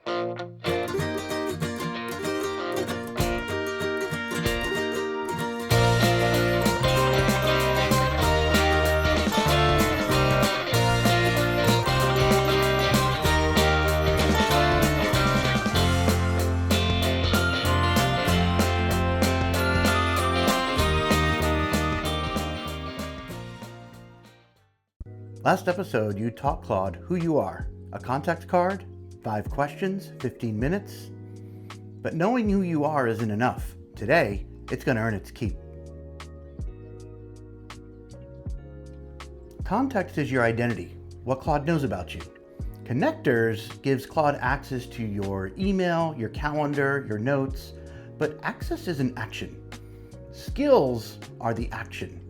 Last episode, you taught Claude who you are, a contact card, 5 questions, 15 minutes. But knowing who you are isn't enough. Today, it's going to earn its keep. Context is your identity, what Claude knows about you. Connectors gives Claude access to your email, your calendar, your notes, but access is an action. Skills are the action.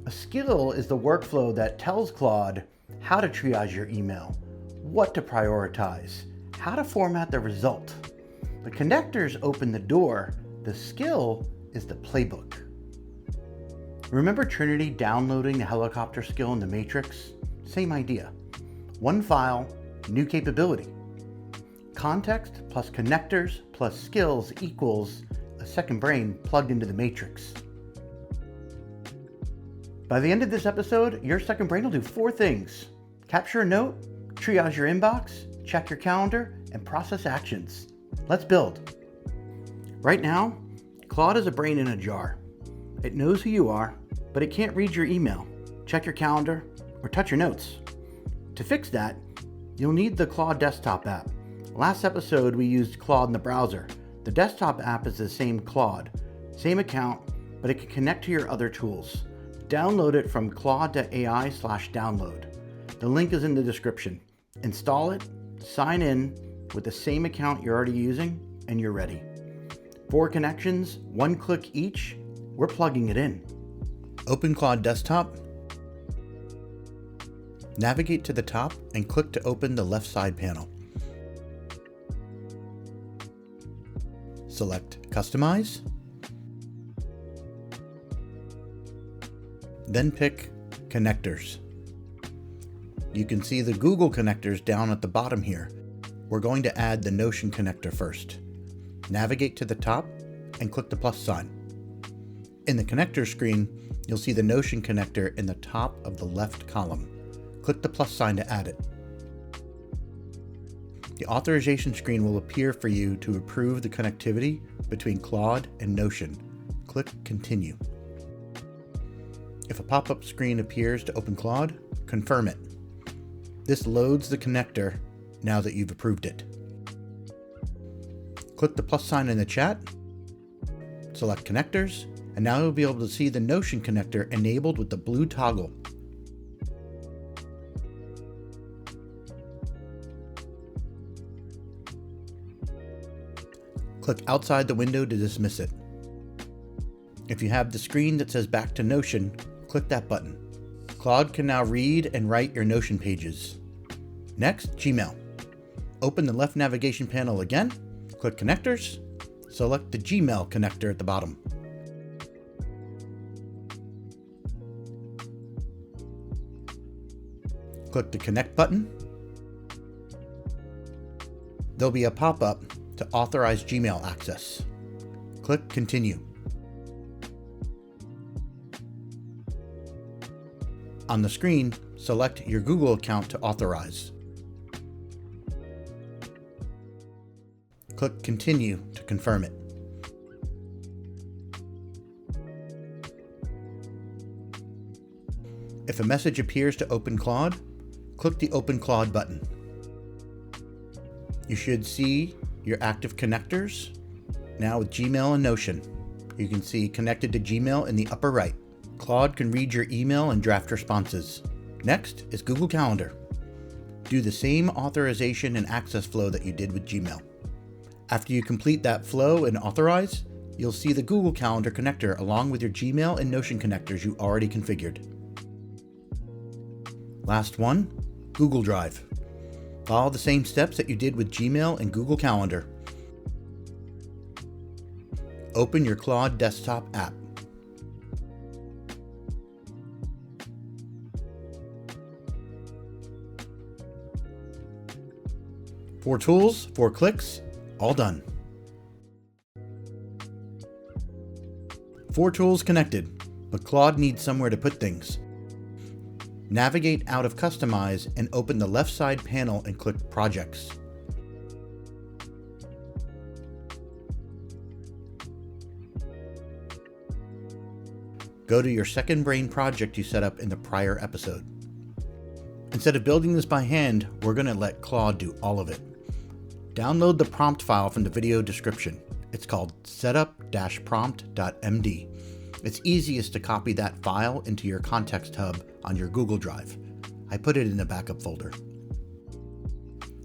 A skill is the workflow that tells Claude how to triage your email, what to prioritize, how to format the result. The connectors open the door. The skill is the playbook. Remember Trinity downloading the helicopter skill in the Matrix? Same idea. One file, new capability. Context plus connectors plus skills equals a second brain plugged into the Matrix. By the end of this episode, your second brain will do 4 things. Capture a note, triage your inbox, check your calendar, and process actions. Let's build. Right now, Claude is a brain in a jar. It knows who you are, but it can't read your email, check your calendar, or touch your notes. To fix that, you'll need the Claude Desktop app. Last episode, we used Claude in the browser. The desktop app is the same Claude, same account, but it can connect to your other tools. Download it from claude.ai/download. The link is in the description. Install it, sign in with the same account you're already using, and you're ready. 4 connections, 1 click each, we're plugging it in. Open Claude Desktop. Navigate to the top and click to open the left side panel. Select Customize. Then pick Connectors. You can see the Google connectors down at the bottom here. We're going to add the Notion connector first. Navigate to the top and click the plus sign. In the connector screen, you'll see the Notion connector in the top of the left column. Click the plus sign to add it. The authorization screen will appear for you to approve the connectivity between Claude and Notion. Click Continue. If a pop-up screen appears to open Claude, confirm it. This loads the connector now that you've approved it. Click the plus sign in the chat, select Connectors, and now you'll be able to see the Notion connector enabled with the blue toggle. Click outside the window to dismiss it. If you have the screen that says Back to Notion, click that button. Claude can now read and write your Notion pages. Next, Gmail. Open the left navigation panel again, click Connectors, select the Gmail connector at the bottom. Click the Connect button. There'll be a pop-up to authorize Gmail access. Click Continue. On the screen, select your Google account to authorize. Click Continue to confirm it. If a message appears to open Claude, click the Open Claude button. You should see your active connectors now with Gmail and Notion. You can see Connected to Gmail in the upper right. Claude can read your email and draft responses. Next is Google Calendar. Do the same authorization and access flow that you did with Gmail. After you complete that flow and authorize, you'll see the Google Calendar connector along with your Gmail and Notion connectors you already configured. Last one, Google Drive. Follow the same steps that you did with Gmail and Google Calendar. Open your Claude Desktop app. 4 tools, 4 clicks, all done. 4 tools connected, but Claude needs somewhere to put things. Navigate out of Customize and open the left side panel and click Projects. Go to your second brain project you set up in the prior episode. Instead of building this by hand, we're going to let Claude do all of it. Download the prompt file from the video description. It's called setup-prompt.md. It's easiest to copy that file into your context hub on your Google Drive. I put it in a backup folder.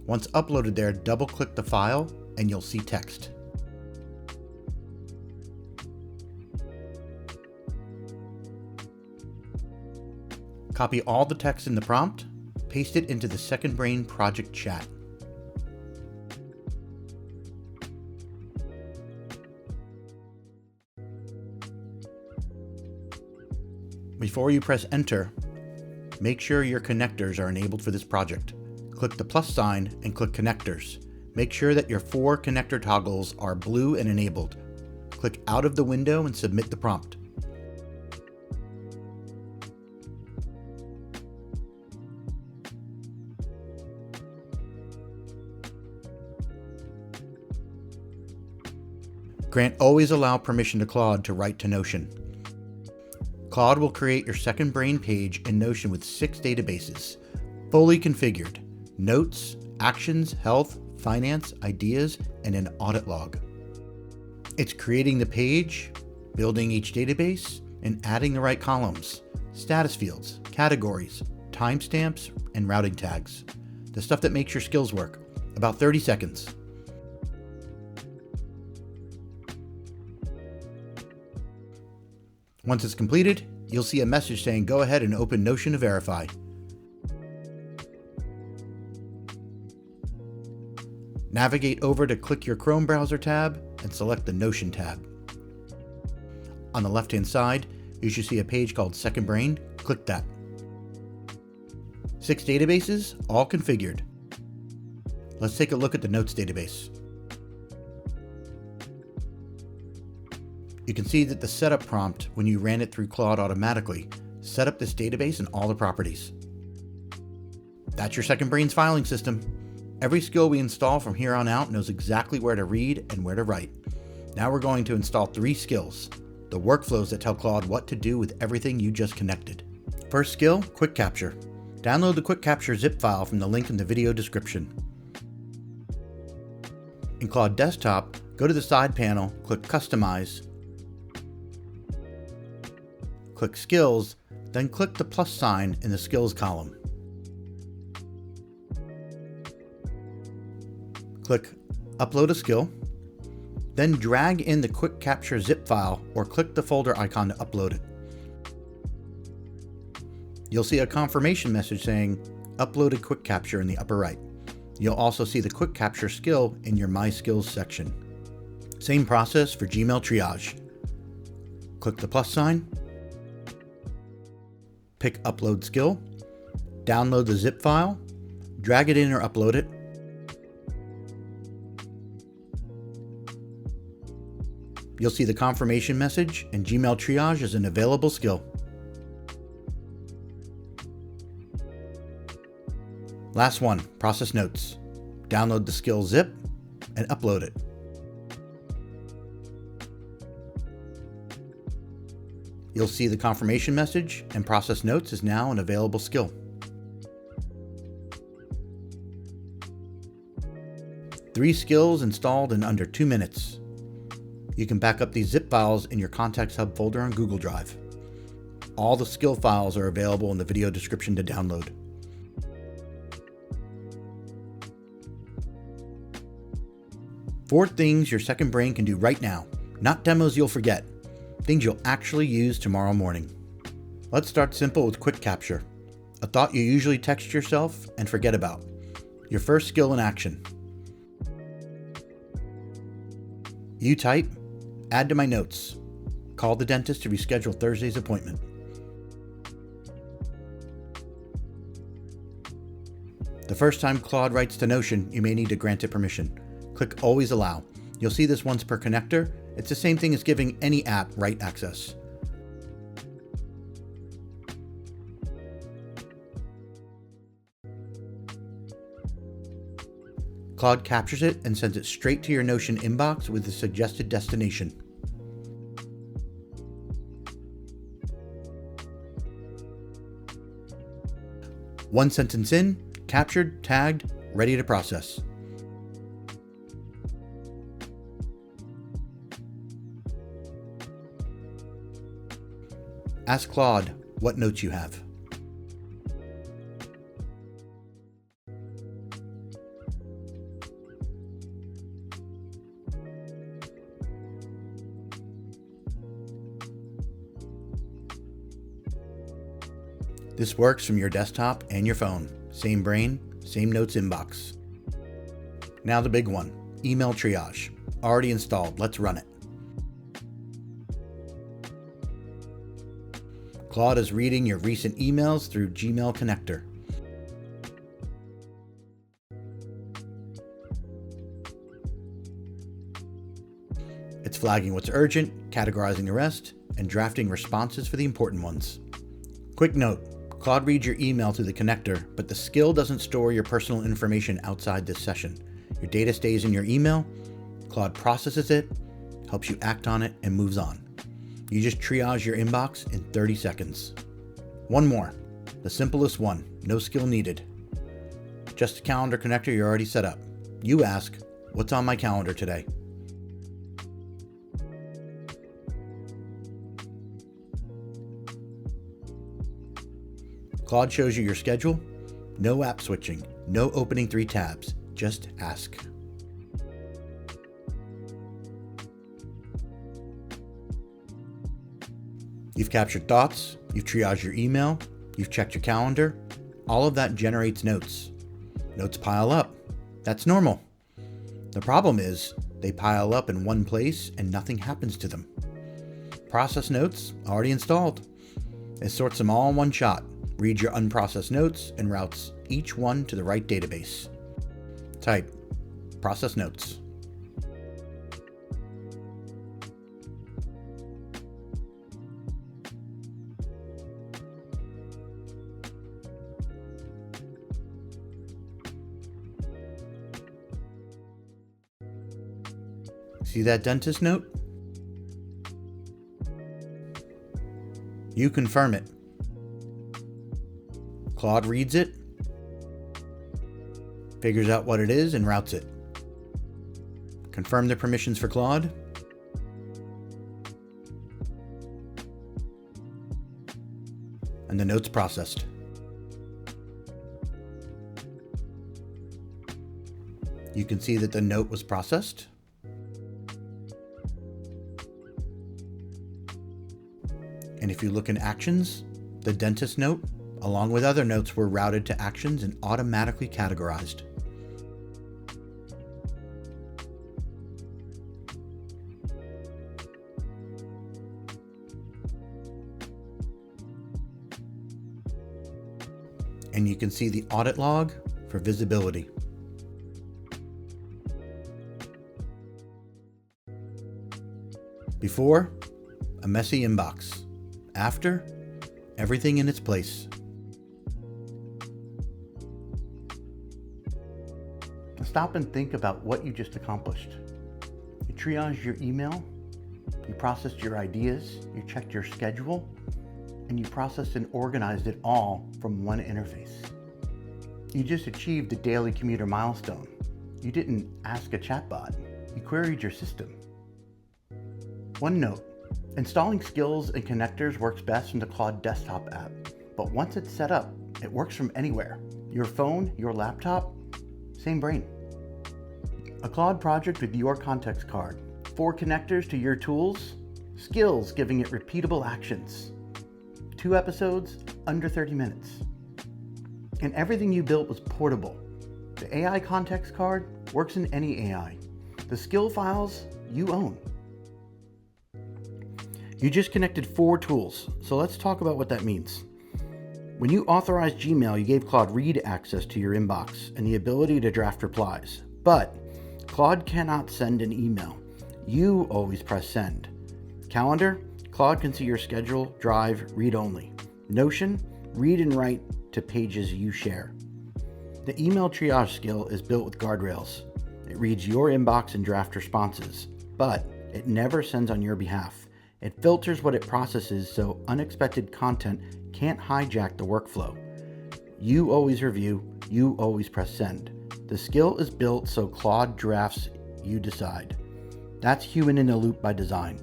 Once uploaded there, double-click the file and you'll see text. Copy all the text in the prompt, paste it into the Second Brain project chat. Before you press enter, make sure your connectors are enabled for this project. Click the plus sign and click connectors. Make sure that your 4 connector toggles are blue and enabled. Click out of the window and submit the prompt. Grant always allow permission to Claude to write to Notion. Claude will create your Second Brain page in Notion with 6 databases, fully configured: notes, actions, health, finance, ideas, and an audit log. It's creating the page, building each database, and adding the right columns, status fields, categories, timestamps, and routing tags. The stuff that makes your skills work. About 30 seconds. Once it's completed, you'll see a message saying go ahead and open Notion to verify. Navigate over to click your Chrome browser tab and select the Notion tab. On the left-hand side, you should see a page called Second Brain. Click that. 6 databases, all configured. Let's take a look at the Notes database. You can see that the setup prompt, when you ran it through Claude automatically, set up this database and all the properties. That's your Second Brain's filing system. Every skill we install from here on out knows exactly where to read and where to write. Now we're going to install 3 skills, the workflows that tell Claude what to do with everything you just connected. First skill, Quick Capture. Download the Quick Capture zip file from the link in the video description. In Claude Desktop, go to the side panel, click Customize, click Skills, then click the plus sign in the Skills column. Click Upload a Skill, then drag in the Quick Capture zip file or click the folder icon to upload it. You'll see a confirmation message saying Uploaded Quick Capture in the upper right. You'll also see the Quick Capture skill in your My Skills section. Same process for Gmail Triage. Click the plus sign, pick Upload Skill, download the zip file, drag it in or upload it. You'll see the confirmation message and Gmail Triage is an available skill. Last one, Process Notes. Download the skill zip and upload it. You'll see the confirmation message and Process Notes is now an available skill. 3 skills installed in under 2 minutes. You can back up these zip files in your Contacts Hub folder on Google Drive. All the skill files are available in the video description to download. Four things your Second Brain can do right now, not demos you'll forget. Things you'll actually use tomorrow morning. Let's start simple with Quick Capture, a thought you usually text yourself and forget about. Your first skill in action. You type, add to my notes. Call the dentist to reschedule Thursday's appointment. The first time Claude writes to Notion, you may need to grant it permission. Click Always Allow. You'll see this once per connector. It's the same thing as giving any app write access. Claude captures it and sends it straight to your Notion inbox with the suggested destination. One sentence in, captured, tagged, ready to process. Ask Claude what notes you have. This works from your desktop and your phone. Same brain, same notes inbox. Now the big one, email triage. Already installed, let's run it. Claude is reading your recent emails through Gmail connector. It's flagging what's urgent, categorizing the rest, and drafting responses for the important ones. Quick note, Claude reads your email through the connector, but the skill doesn't store your personal information outside this session. Your data stays in your email, Claude processes it, helps you act on it, and moves on. You just triage your inbox in 30 seconds. One more, the simplest one, no skill needed. Just a calendar connector you're already set up. You ask, what's on my calendar today? Claude shows you your schedule, no app switching, no opening 3 tabs, just ask. You've captured thoughts, you've triaged your email, you've checked your calendar, all of that generates notes. Notes pile up. That's normal. The problem is, they pile up in one place and nothing happens to them. Process notes, already installed. It sorts them all in one shot. Reads your unprocessed notes and routes each one to the right database. Type process notes. See that dentist note? You confirm it. Claude reads it, figures out what it is, and routes it. Confirm the permissions for Claude. And the note's processed. You can see that the note was processed. And if you look in Actions, the dentist note, along with other notes, were routed to Actions and automatically categorized. And you can see the audit log for visibility. Before, a messy inbox. After, everything in its place. Stop and think about what you just accomplished. You triaged your email, you processed your ideas, you checked your schedule, and you processed and organized it all from one interface. You just achieved a daily commuter milestone. You didn't ask a chatbot, you queried your system. One note, installing skills and connectors works best from the Claude Desktop app, but once it's set up, it works from anywhere. Your phone, your laptop, same brain. A Claude project with your context card, 4 connectors to your tools, skills giving it repeatable actions. 2 episodes, under 30 minutes. And everything you built was portable. The AI context card works in any AI. The skill files you own. You just connected 4 tools, so let's talk about what that means. When you authorized Gmail, you gave Claude read access to your inbox and the ability to draft replies. But Claude cannot send an email. You always press send. Calendar, Claude can see your schedule, Drive, read only. Notion, read and write to pages you share. The email triage skill is built with Guardrails. It reads your inbox and draft responses, but it never sends on your behalf. It filters what it processes so unexpected content can't hijack the workflow. You always review, you always press send. The skill is built so Claude drafts, you decide. That's human in the loop by design.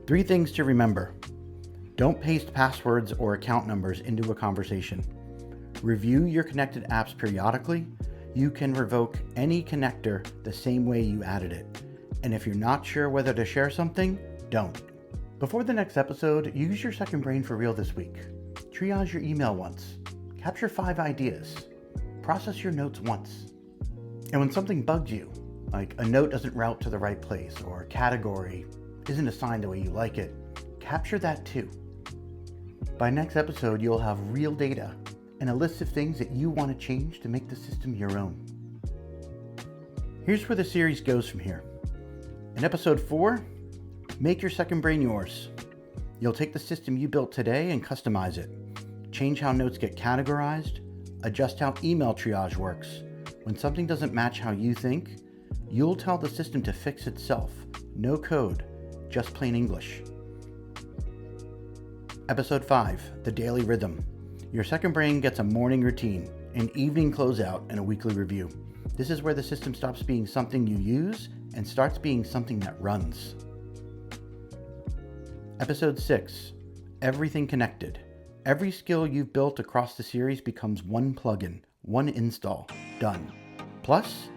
3 things to remember. Don't paste passwords or account numbers into a conversation. Review your connected apps periodically. You can revoke any connector the same way you added it. And if you're not sure whether to share something, don't. Before the next episode, use your second brain for real this week. Triage your email once. Capture 5 ideas. Process your notes once. And when something bugs you, like a note doesn't route to the right place or a category isn't assigned the way you like it, capture that too. By next episode, you'll have real data and a list of things that you want to change to make the system your own. Here's where the series goes from here. In episode 4, make your second brain yours. You'll take the system you built today and customize it. Change how notes get categorized, adjust how email triage works. When something doesn't match how you think, you'll tell the system to fix itself. No code, just plain English. Episode 5, The Daily Rhythm. Your second brain gets a morning routine, an evening closeout, and a weekly review. This is where the system stops being something you use and starts being something that runs. Episode 6, Everything Connected. Every skill you've built across the series becomes one plugin, one install, done. Plus,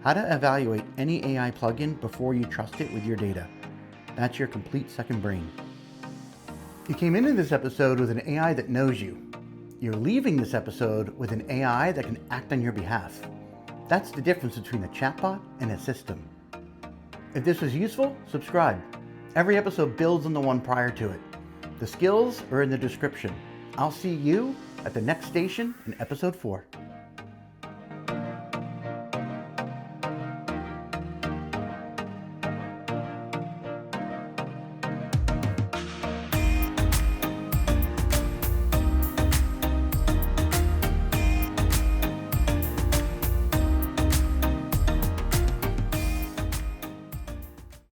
how to evaluate any AI plugin before you trust it with your data. That's your complete second brain. You came into this episode with an AI that knows you. You're leaving this episode with an AI that can act on your behalf. That's the difference between a chatbot and a system. If this was useful, subscribe. Every episode builds on the one prior to it. The skills are in the description. I'll see you at the next station in episode 4.